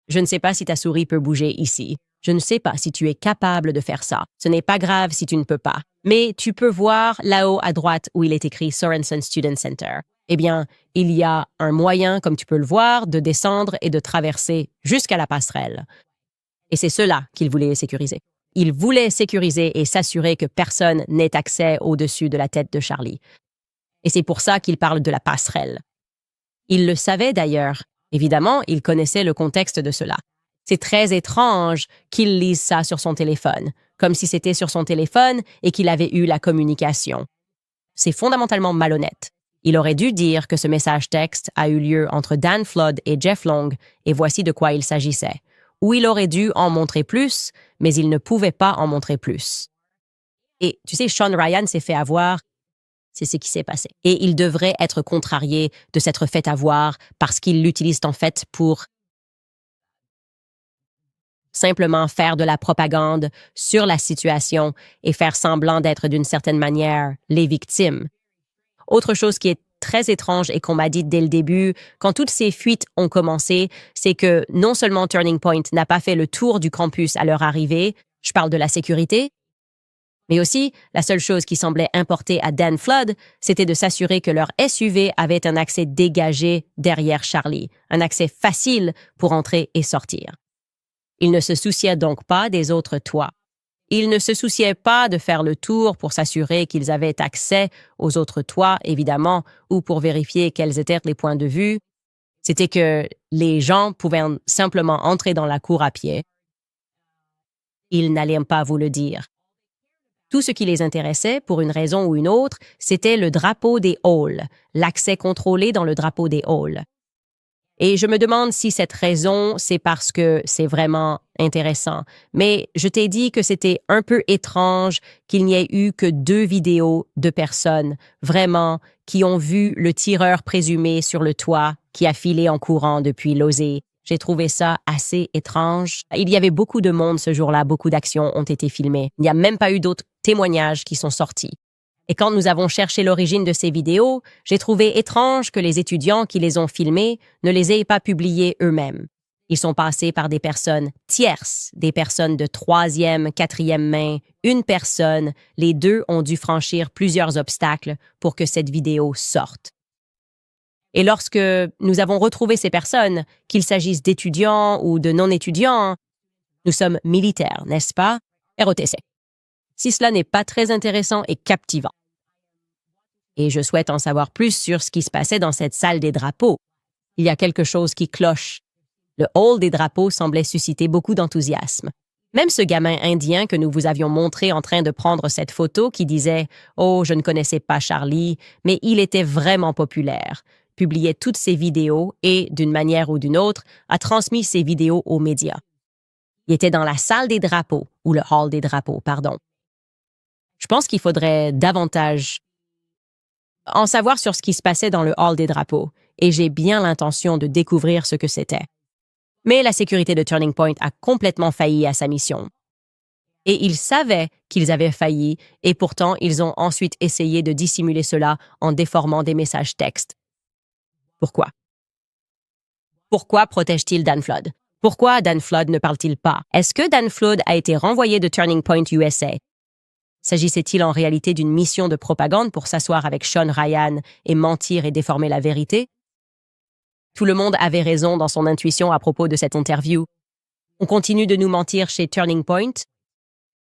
Speaker 1: Je ne sais pas si ta souris peut bouger ici. Je ne sais pas si tu es capable de faire ça. Ce n'est pas grave si tu ne peux pas. Mais tu peux voir là-haut à droite où il est écrit Sorensen Student Center. Eh bien, il y a un moyen, comme tu peux le voir, de descendre et de traverser jusqu'à la passerelle. Et c'est cela qu'il voulait sécuriser. Il voulait sécuriser et s'assurer que personne n'ait accès au-dessus de la tête de Charlie. Et c'est pour ça qu'il parle de la passerelle. Il le savait d'ailleurs. Évidemment, il connaissait le contexte de cela. C'est très étrange qu'il lise ça sur son téléphone, comme si c'était sur son téléphone et qu'il avait eu la communication. C'est fondamentalement malhonnête. Il aurait dû dire que ce message texte a eu lieu entre Dan Flood et Jeff Long, et voici de quoi il s'agissait. Ou il aurait dû en montrer plus, mais il ne pouvait pas en montrer plus. Et tu sais, Sean Ryan s'est fait avoir, c'est ce qui s'est passé. Et il devrait être contrarié de s'être fait avoir parce qu'il l'utilise en fait pour simplement faire de la propagande sur la situation et faire semblant d'être d'une certaine manière les victimes. Autre chose qui est très étrange et qu'on m'a dit dès le début, quand toutes ces fuites ont commencé, c'est que non seulement Turning Point n'a pas fait le tour du campus à leur arrivée, je parle de la sécurité, mais aussi, la seule chose qui semblait importer à Dan Flood, c'était de s'assurer que leur SUV avait un accès dégagé derrière Charlie, un accès facile pour entrer et sortir. Il ne se souciait donc pas des autres toits. Il ne se souciait pas de faire le tour pour s'assurer qu'ils avaient accès aux autres toits, évidemment, ou pour vérifier quels étaient les points de vue. C'était que les gens pouvaient simplement entrer dans la cour à pied. Ils n'allaient pas vous le dire. Tout ce qui les intéressait, pour une raison ou une autre, c'était le drapeau des halls, l'accès contrôlé dans le drapeau des halls. Et je me demande si cette raison, c'est parce que c'est vraiment intéressant. Mais je t'ai dit que c'était un peu étrange qu'il n'y ait eu que 2 vidéos de personnes, vraiment, qui ont vu le tireur présumé sur le toit qui a filé en courant depuis Losey. J'ai trouvé ça assez étrange. Il y avait beaucoup de monde ce jour-là, beaucoup d'actions ont été filmées. Il n'y a même pas eu d'autres témoignages qui sont sortis. Et quand nous avons cherché l'origine de ces vidéos, j'ai trouvé étrange que les étudiants qui les ont filmées ne les aient pas publiées eux-mêmes. Ils sont passés par des personnes tierces, des personnes de 3e, 4e main, une personne. Les 2 ont dû franchir plusieurs obstacles pour que cette vidéo sorte. Et lorsque nous avons retrouvé ces personnes, qu'il s'agisse d'étudiants ou de non-étudiants, nous sommes militaires, n'est-ce pas? ROTC. Si cela n'est pas très intéressant et captivant. Et je souhaite en savoir plus sur ce qui se passait dans cette salle des drapeaux. Il y a quelque chose qui cloche. Le hall des drapeaux semblait susciter beaucoup d'enthousiasme. Même ce gamin indien que nous vous avions montré en train de prendre cette photo qui disait « Oh, je ne connaissais pas Charlie, mais il était vraiment populaire », publiait toutes ses vidéos et, d'une manière ou d'une autre, a transmis ses vidéos aux médias. Il était dans la salle des drapeaux, ou le hall des drapeaux, pardon. Je pense qu'il faudrait davantage en savoir sur ce qui se passait dans le hall des drapeaux, et j'ai bien l'intention de découvrir ce que c'était. Mais la sécurité de Turning Point a complètement failli à sa mission. Et ils savaient qu'ils avaient failli, et pourtant ils ont ensuite essayé de dissimuler cela en déformant des messages textes. Pourquoi? Pourquoi protège-t-il Dan Flood? Pourquoi Dan Flood ne parle-t-il pas? Est-ce que Dan Flood a été renvoyé de Turning Point USA? S'agissait-il en réalité d'une mission de propagande pour s'asseoir avec Sean Ryan et mentir et déformer la vérité? Tout le monde avait raison dans son intuition à propos de cette interview. On continue de nous mentir chez Turning Point.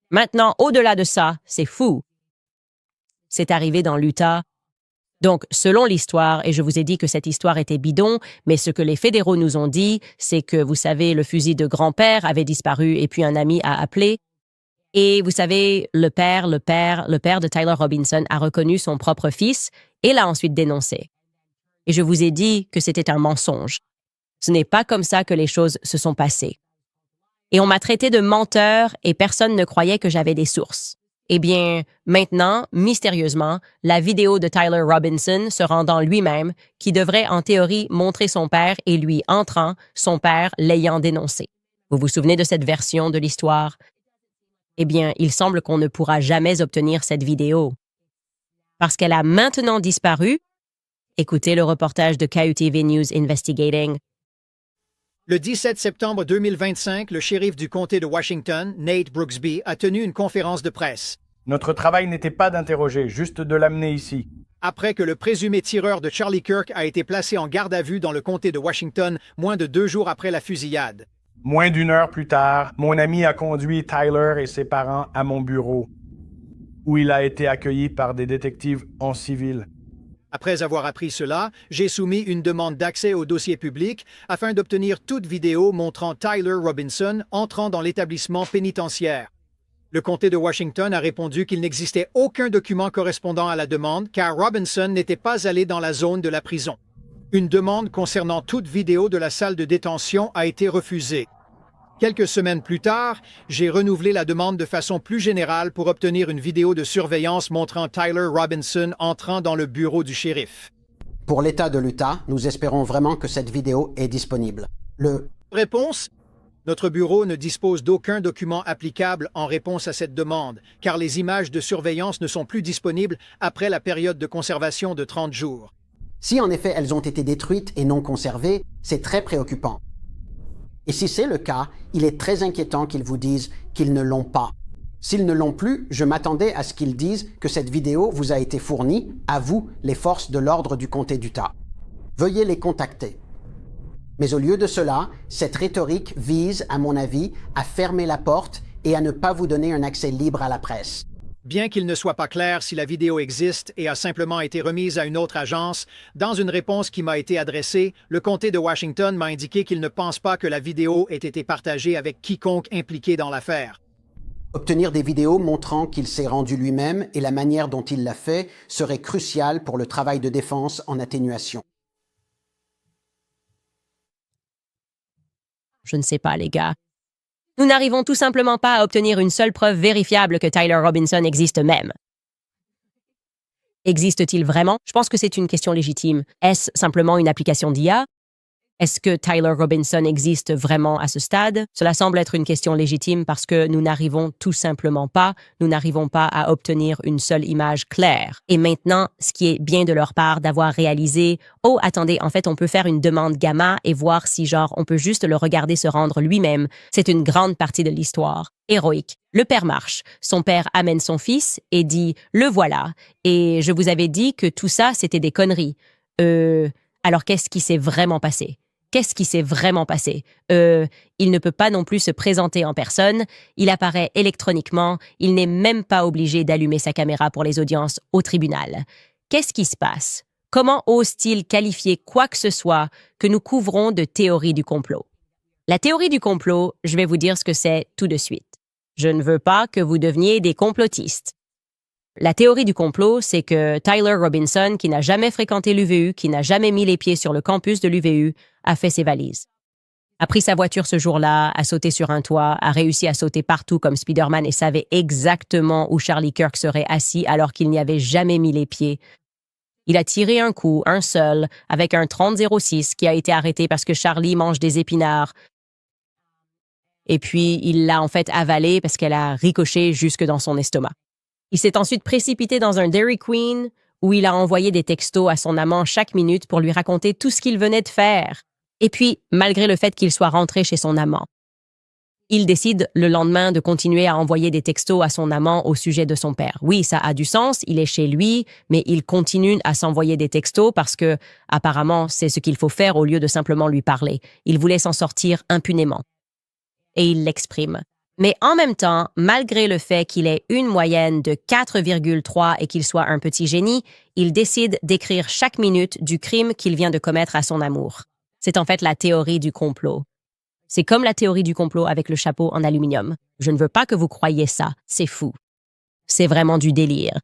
Speaker 1: Maintenant, au-delà de ça, c'est fou. C'est arrivé dans l'Utah. Donc, selon l'histoire, et je vous ai dit que cette histoire était bidon, mais ce que les fédéraux nous ont dit, c'est que, vous savez, le fusil de grand-père avait disparu et puis un ami a appelé. Et vous savez, le père de Tyler Robinson a reconnu son propre fils et l'a ensuite dénoncé. Et je vous ai dit que c'était un mensonge. Ce n'est pas comme ça que les choses se sont passées. Et on m'a traité de menteur et personne ne croyait que j'avais des sources. Eh bien, maintenant, mystérieusement, la vidéo de Tyler Robinson se rendant lui-même, qui devrait en théorie montrer son père et lui entrant, son père l'ayant dénoncé. Vous vous souvenez de cette version de l'histoire? Eh bien, il semble qu'on ne pourra jamais obtenir cette vidéo. Parce qu'elle a maintenant disparu. Écoutez le reportage de KUTV News Investigating.
Speaker 4: Le 17 septembre 2025, le shérif du comté de Washington, Nate Brooksby, a tenu une conférence de presse.
Speaker 5: Notre travail n'était pas d'interroger, juste de l'amener ici.
Speaker 4: Après que le présumé tireur de Charlie Kirk a été placé en garde à vue dans le comté de Washington moins de 2 jours après la fusillade.
Speaker 5: Moins d'1 heure plus tard, mon ami a conduit Tyler et ses parents à mon bureau, où il a été accueilli par des détectives en civil.
Speaker 4: Après avoir appris cela, j'ai soumis une demande d'accès au dossier public afin d'obtenir toute vidéo montrant Tyler Robinson entrant dans l'établissement pénitentiaire. Le comté de Washington a répondu qu'il n'existait aucun document correspondant à la demande car Robinson n'était pas allé dans la zone de la prison. Une demande concernant toute vidéo de la salle de détention a été refusée. Quelques semaines plus tard, j'ai renouvelé la demande de façon plus générale pour obtenir une vidéo de surveillance montrant Tyler Robinson entrant dans le bureau du shérif.
Speaker 6: Pour l'État de l'Utah, nous espérons vraiment que cette vidéo est disponible.
Speaker 4: Réponse? Notre bureau ne dispose d'aucun document applicable en réponse à cette demande, car les images de surveillance ne sont plus disponibles après la période de conservation de 30 jours.
Speaker 6: Si en effet elles ont été détruites et non conservées, c'est très préoccupant. Et si c'est le cas, il est très inquiétant qu'ils vous disent qu'ils ne l'ont pas. S'ils ne l'ont plus, je m'attendais à ce qu'ils disent que cette vidéo vous a été fournie, à vous, les forces de l'ordre du comté d'Utah. Veuillez les contacter. Mais au lieu de cela, cette rhétorique vise, à mon avis, à fermer la porte et à ne pas vous donner un accès libre à la presse.
Speaker 4: Bien qu'il ne soit pas clair si la vidéo existe et a simplement été remise à une autre agence, dans une réponse qui m'a été adressée, le comté de Washington m'a indiqué qu'il ne pense pas que la vidéo ait été partagée avec quiconque impliqué dans l'affaire.
Speaker 6: Obtenir des vidéos montrant qu'il s'est rendu lui-même et la manière dont il l'a fait serait crucial pour le travail de défense en atténuation.
Speaker 1: Je ne sais pas, les gars. Nous n'arrivons tout simplement pas à obtenir une seule preuve vérifiable que Tyler Robinson existe même. Existe-t-il vraiment? Je pense que c'est une question légitime. Est-ce simplement une application d'IA? Est-ce que Tyler Robinson existe vraiment à ce stade? Cela semble être une question légitime parce que nous n'arrivons tout simplement pas, à obtenir une seule image claire. Et maintenant, ce qui est bien de leur part d'avoir réalisé, oh, attendez, en fait, on peut faire une demande gamma et voir si, on peut juste le regarder se rendre lui-même. C'est une grande partie de l'histoire. Héroïque. Le père marche. Son père amène son fils et dit « Le voilà ». Et je vous avais dit que tout ça, c'était des conneries. Alors qu'est-ce qui s'est vraiment passé? Qu'est-ce qui s'est vraiment passé? Il ne peut pas non plus se présenter en personne, il apparaît électroniquement, il n'est même pas obligé d'allumer sa caméra pour les audiences au tribunal. Qu'est-ce qui se passe? Comment ose-t-il qualifier quoi que ce soit que nous couvrons de théorie du complot? La théorie du complot, je vais vous dire ce que c'est tout de suite. Je ne veux pas que vous deveniez des complotistes. La théorie du complot, c'est que Tyler Robinson, qui n'a jamais fréquenté l'UVU, qui n'a jamais mis les pieds sur le campus de l'UVU, a fait ses valises. A pris sa voiture ce jour-là, a sauté sur un toit, a réussi à sauter partout comme Spider-Man et savait exactement où Charlie Kirk serait assis alors qu'il n'y avait jamais mis les pieds. Il a tiré un coup, un seul, avec un 30-06 qui a été arrêté parce que Charlie mange des épinards. Et puis, il l'a en fait avalé parce qu'elle a ricoché jusque dans son estomac. Il s'est ensuite précipité dans un Dairy Queen où il a envoyé des textos à son amant chaque minute pour lui raconter tout ce qu'il venait de faire. Et puis, malgré le fait qu'il soit rentré chez son amant, il décide le lendemain de continuer à envoyer des textos à son amant au sujet de son père. Oui, ça a du sens, il est chez lui, mais il continue à s'envoyer des textos parce que, apparemment, c'est ce qu'il faut faire au lieu de simplement lui parler. Il voulait s'en sortir impunément. Et il l'exprime. Mais en même temps, malgré le fait qu'il ait une moyenne de 4,3 et qu'il soit un petit génie, il décide d'écrire chaque minute du crime qu'il vient de commettre à son amour. C'est en fait la théorie du complot. C'est comme la théorie du complot avec le chapeau en aluminium. Je ne veux pas que vous croyiez ça, c'est fou. C'est vraiment du délire.